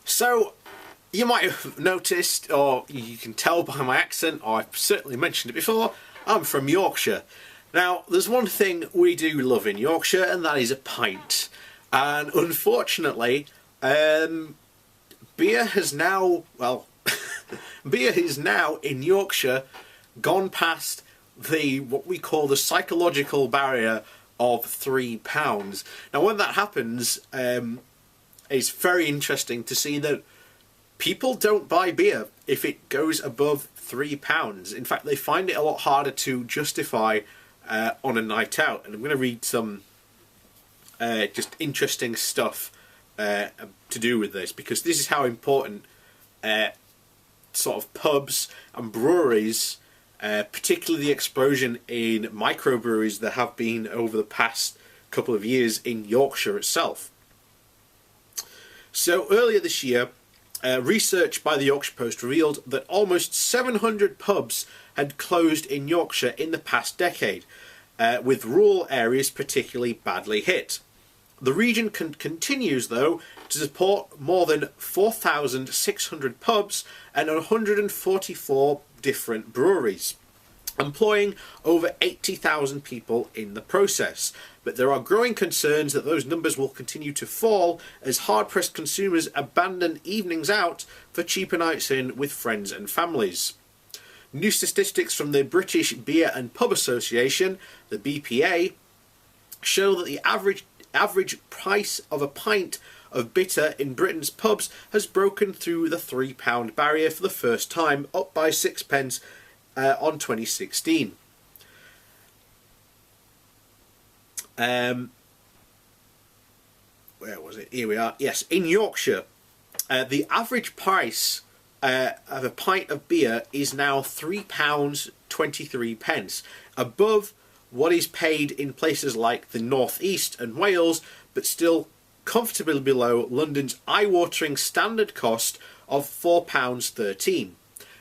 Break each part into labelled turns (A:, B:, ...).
A: So, you might have noticed, or you can tell by my accent, or I've certainly mentioned it before, I'm from Yorkshire. Now, there's one thing we do love in Yorkshire, and that is a pint. And unfortunately, beer has now, well, beer is now in Yorkshire gone past what we call the psychological barrier of £3. Now, when that happens, it's very interesting to see that people don't buy beer if it goes above £3. In fact, they find it a lot harder to justify on a night out. And I'm going to read some just interesting stuff to do with this, because this is how important sort of pubs and breweries, particularly the explosion in microbreweries that have been over the past couple of years in Yorkshire itself. So earlier this year, research by the Yorkshire Post revealed that almost 700 pubs had closed in Yorkshire in the past decade, with rural areas particularly badly hit. The region continues, though, to support more than 4,600 pubs and 144 different breweries, employing over 80,000 people in the process. But there are growing concerns that those numbers will continue to fall as hard-pressed consumers abandon evenings out for cheaper nights in with friends and families. New statistics from the British Beer and Pub Association, the BPA, show that the average price of a pint of bitter in Britain's pubs has broken through the £3 barrier for the first time, up by 6p on 2016. Where was it? Here we are. Yes, in Yorkshire, the average price of a pint of beer is now £3.23, above what is paid in places like the North East and Wales, but still comfortably below London's eye-watering standard cost of £4.13.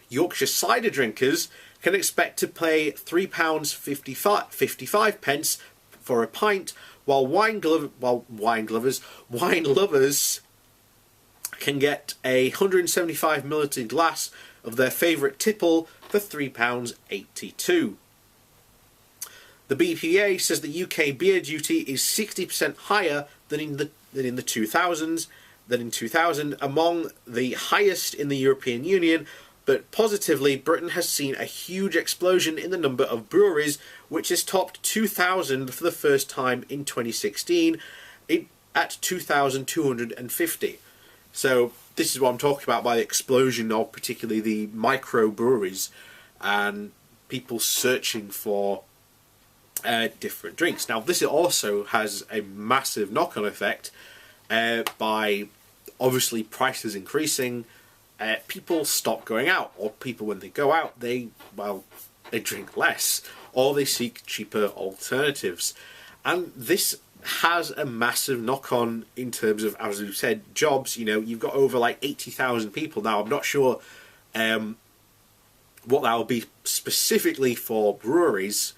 A: Yorkshire cider drinkers can expect to pay £3.55 for a pint, while wine lovers can get a 175ml glass of their favourite tipple for £3.82. The BPA says the UK beer duty is 60% higher than in 2000, among the highest in the European Union. But positively, Britain has seen a huge explosion in the number of breweries, which has topped 2,000 for the first time in 2016 at 2,250. So this is what I'm talking about by the explosion of particularly the micro-breweries and people searching for different drinks. Now, this also has a massive knock-on effect by obviously prices increasing. People stop going out, or people, when they go out, they drink less, or they seek cheaper alternatives. And this has a massive knock-on in terms of, as we've said, jobs. You know, you've got over like 80,000 people now. I'm not sure what that will be specifically for breweries,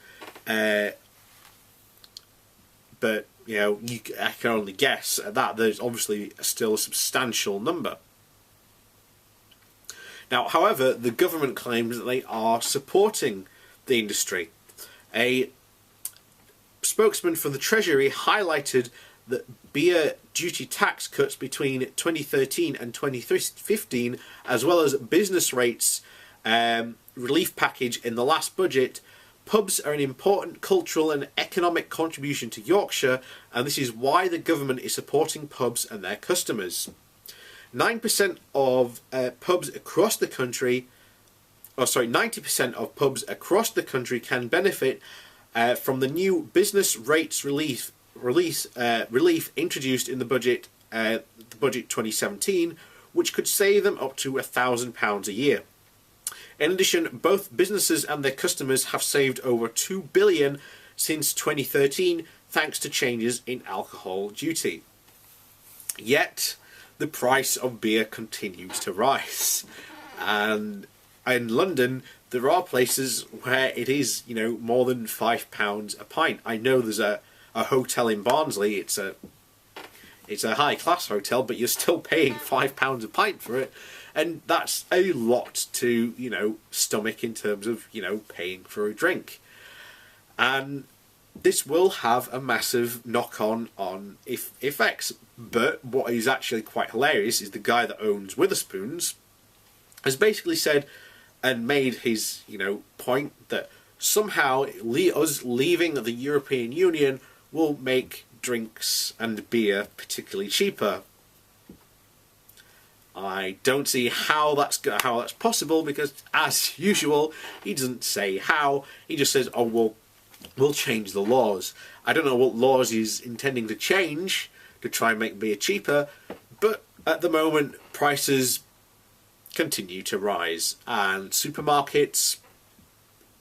A: but you know, I can only guess at that. There's obviously still a substantial number. Now, however, the government claims that they are supporting the industry. A spokesman for the Treasury highlighted that beer duty tax cuts between 2013 and 2015, as well as business rates relief package in the last budget. Pubs are an important cultural and economic contribution to Yorkshire, and this is why the government is supporting pubs and their customers. 9% of pubs across the country, 90% of pubs across the country can benefit from the new business rates relief introduced in the budget 2017, which could save them up to £1,000 a year. In addition, both businesses and their customers have saved over £2 billion since 2013, thanks to changes in alcohol duty. Yet, the price of beer continues to rise. And in London, there are places where it is, you know, more than £5 a pint. I know there's a hotel in Barnsley. It's It's a high-class hotel, but you're still paying £5 a pint for it. And that's a lot to, you know, stomach in terms of, you know, paying for a drink. And this will have a massive knock-on effects. But what is actually quite hilarious is the guy that owns Witherspoons has basically said and made his, you know, point that somehow us leaving the European Union will make drinks and beer particularly cheaper. I don't see how that's possible, because as usual he doesn't say how. He just says, "Oh, we'll change the laws." I don't know what laws he's intending to change to try and make beer cheaper, but at the moment prices continue to rise, and supermarkets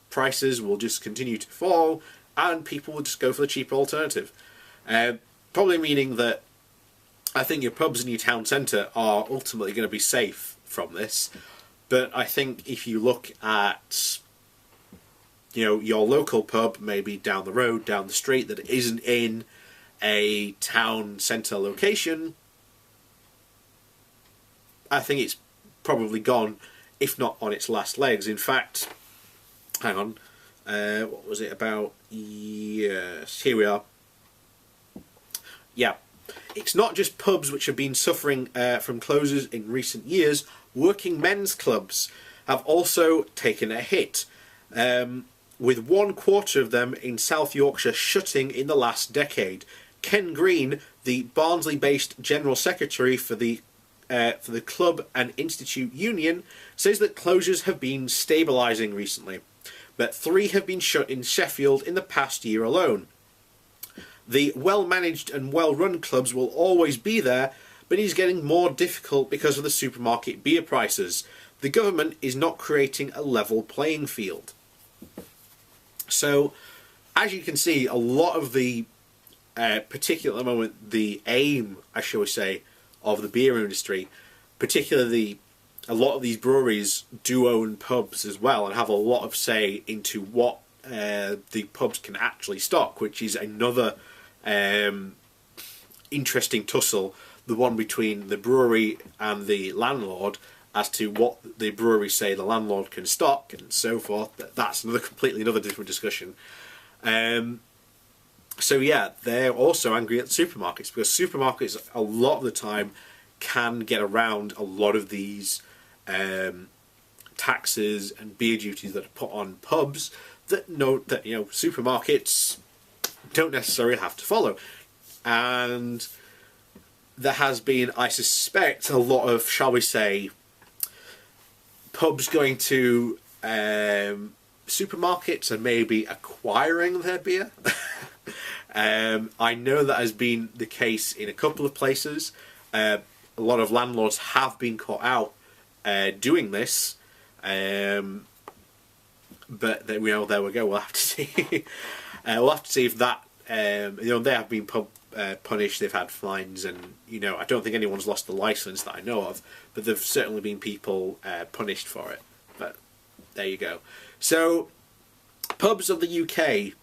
A: prices will just continue to fall, and people will just go for the cheaper alternative. Probably meaning that I think your pubs in your town centre are ultimately going to be safe from this, but I think if you look at, you know, your local pub, maybe down the road, down the street, that isn't in a town centre location, I think it's probably gone, if not on its last legs. In fact, hang on, what was it about? Yes, here we are. Yeah, it's not just pubs which have been suffering from closures in recent years. Working men's clubs have also taken a hit, with 1/4 of them in South Yorkshire shutting in the last decade. Ken Green, the Barnsley-based General Secretary for the Club and Institute Union, says that closures have been stabilising recently, but 3 have been shut in Sheffield in the past year alone. The well-managed and well-run clubs will always be there, but it's getting more difficult because of the supermarket beer prices. The government is not creating a level playing field. So, as you can see, a lot of the, particularly at the moment, the aim, I shall say, of the beer industry, particularly a lot of these breweries do own pubs as well and have a lot of say into what the pubs can actually stock, which is another interesting tussle, the one between the brewery and the landlord, as to what the brewery say the landlord can stock and so forth. That's completely another different discussion. So yeah, they're also angry at supermarkets, because supermarkets a lot of the time can get around a lot of these taxes and beer duties that are put on pubs that supermarkets don't necessarily have to follow. And there has been, I suspect, a lot of, shall we say, pubs going to supermarkets and maybe acquiring their beer. I know that has been the case in a couple of places. A lot of landlords have been caught out doing this. But there we go. We'll have to see. We'll have to see if that. They have been punished. They've had fines, and I don't think anyone's lost the license that I know of. But there've certainly been people punished for it. But there you go. So, pubs of the UK.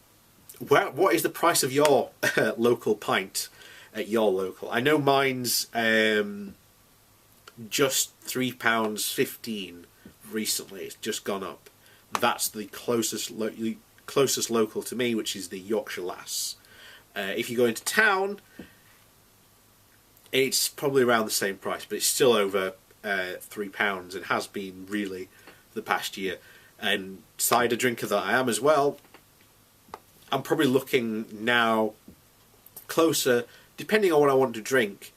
A: What is the price of your local pint at your local? I know mine's just £3.15 recently. It's just gone up. That's the closest local to me, which is the Yorkshire Lass. If you go into town, it's probably around the same price, but it's still over £3 and has been really the past year. And cider drinker that I am as well, I'm probably looking now closer, depending on what I want to drink.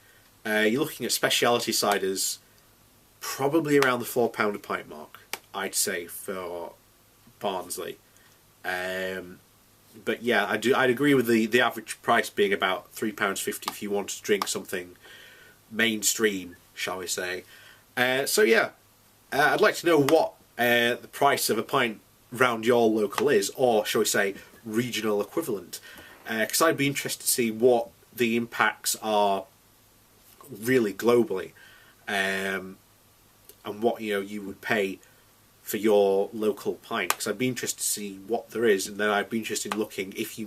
A: You're looking at specialty ciders, probably around the £4 a pint mark, I'd say, for Barnsley. But yeah, I'd agree with the average price being about £3.50 if you want to drink something mainstream, shall we say. So yeah, I'd like to know what the price of a pint round your local is, or shall we say regional equivalent, because I'd be interested to see what the impacts are really globally, and what you would pay for your local pint, because I'd be interested to see what there is, and then I'd be interested in looking, if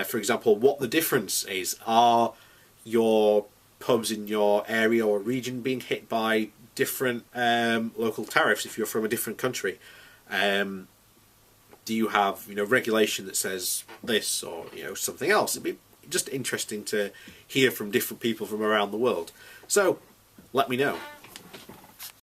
A: for example, what the difference is. Are your pubs in your area or region being hit by different local tariffs if you're from a different country? Do you have regulation that says this or something else? It'd be just interesting to hear from different people from around the world. So let me know.